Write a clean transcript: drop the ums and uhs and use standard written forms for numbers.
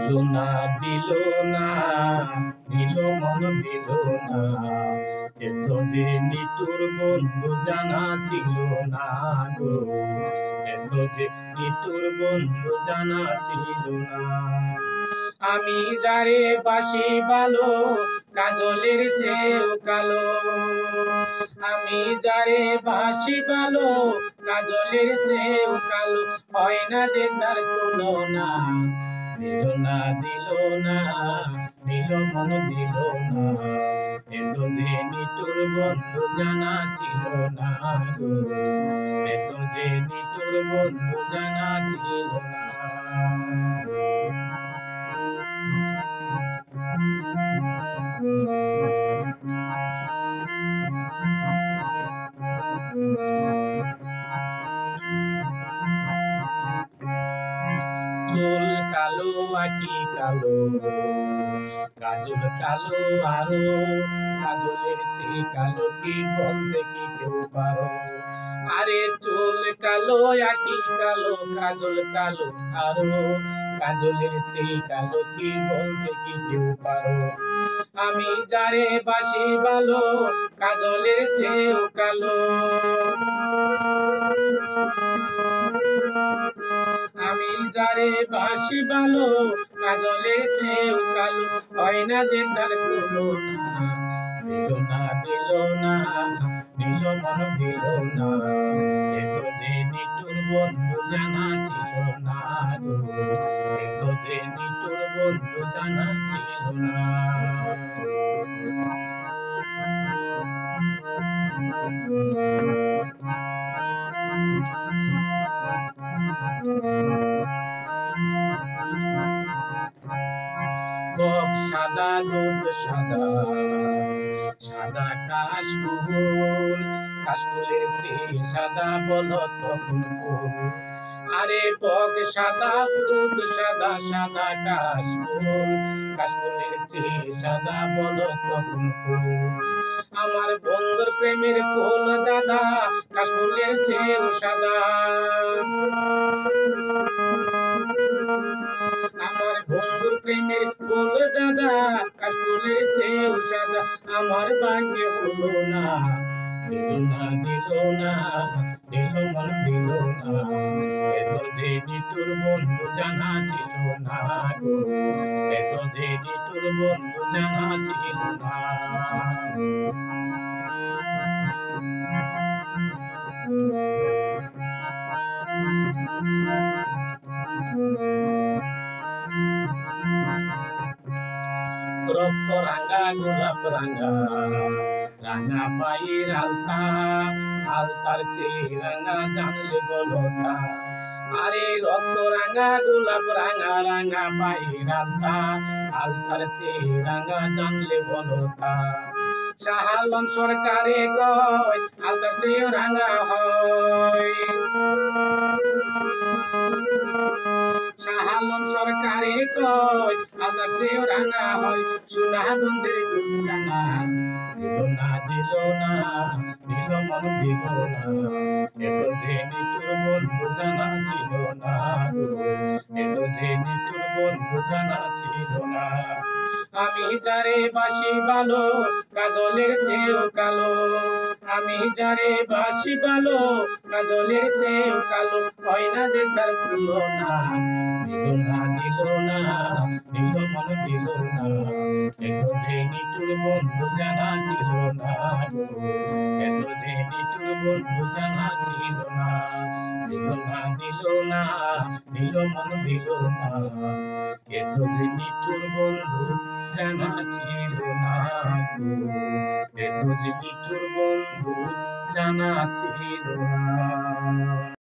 না দিল না, দিল মন দিল না, এত যে নিটুর বন্ধু জানা ছিল না গো, এত যে নিটুর বন্ধু জানা ছিল না। আমি যারে বাসি ভালো, কাজলের চেয়েও কালো, আমি যারে বাসি ভালো, কাজলের চেয়েও কালো, হয় না যে তার তুলনা। দিল না দিল না, দিল মন দিল না, এত যে নিটুর বন্ধু জানা ছিল না গো, এত যে নিটুর বন্ধু জানা ছিল না। চুল কালো আঁকি কালো, কাজল কালো আরো, কাজলের চেয়ে কালো কি বলতে কি কেউ পারো। আরে চুল কালো আঁকি কালো, কাজল কালো আরো, কাজলের চেয়ে কালো কি বলতে কি কেউ পারো। আমি যারে বাসি ভালো, কাজলের চেয়েও কালো, আমি যারে বাসি ভালো, কাজলের চেয়েও কালো, হয় না যে তার তুলনা। দিল না দিল না, দিল মন দিল না, এত যে নিটুর বন্ধু জানা ছিল না গো, এত যে নিটুর বন্ধু জানা ছিল না। বক সাদা দুধ সাদা, সাদা কাশফুল, কাশফুলের চেয়ে সাদা বলো তখন ফুল। আরে বক সাদা দুধ সাদা, সাদা কাশফুল, কাশফুলের চেয়ে সাদা বলো তখন ফুল। আমার বন্ধুর প্রেমের ফুল দাদা, কাশফুলের চেয়েও সাদা। আমার বন্ধুর প্রেমের ফুল দাদা, কাশফুলের চেয়েও সাদা, আমার ভাগ্যে হলো না। দিল না দিল না, দিল মন দিল না, এত যে নিটুর বন্ধু জানা ছিল না গো, এত যে নিটুর বন্ধু জানা ছিল না। রক্ত রাঙা গোলাপ রাঙা, রাঙা পায়ের আলতা, আলতার চেয়ে রাঙা জানলে বলতা। আরে রক্ত রাঙা গোলাপ রাঙা, রাঙা পায়ের আলতা, আলতার চেয়ে রাঙা জানলে বলতা। শাহ আলম সরকারে কয়, আলতার চেয়ে রাঙা হয়। শাহ আলম সরকারে কয়, আলতার চেয়ে রাঙা হয়, সোনা গন্ধের টুকটানা। দিল না দিল না, দিল মন দিল না, এত যে নিটুর বন্ধু জানা ছিল না গো, এত যে নিটুর বন্ধু জানা ছিল না। আমি যারে বাসি ভালো, কাজলের চেয়েও কালো, আমি যারে বাসি ভালো, কাজলের চেয়েও কালো, হয় না যে তার তুলনা। দিল না দিল না, দিল মন দিল না, এত যে নিটুর বন্ধু জানা ছিল না গো, এত যে নিটুর বন্ধু জানা ছিল না। দিল না দিল না, দিল মন দিল না, এত যে নিটুর বন্ধু জানা ছিল না গো, এত যে নিটুর বন্ধু জানা ছিল না।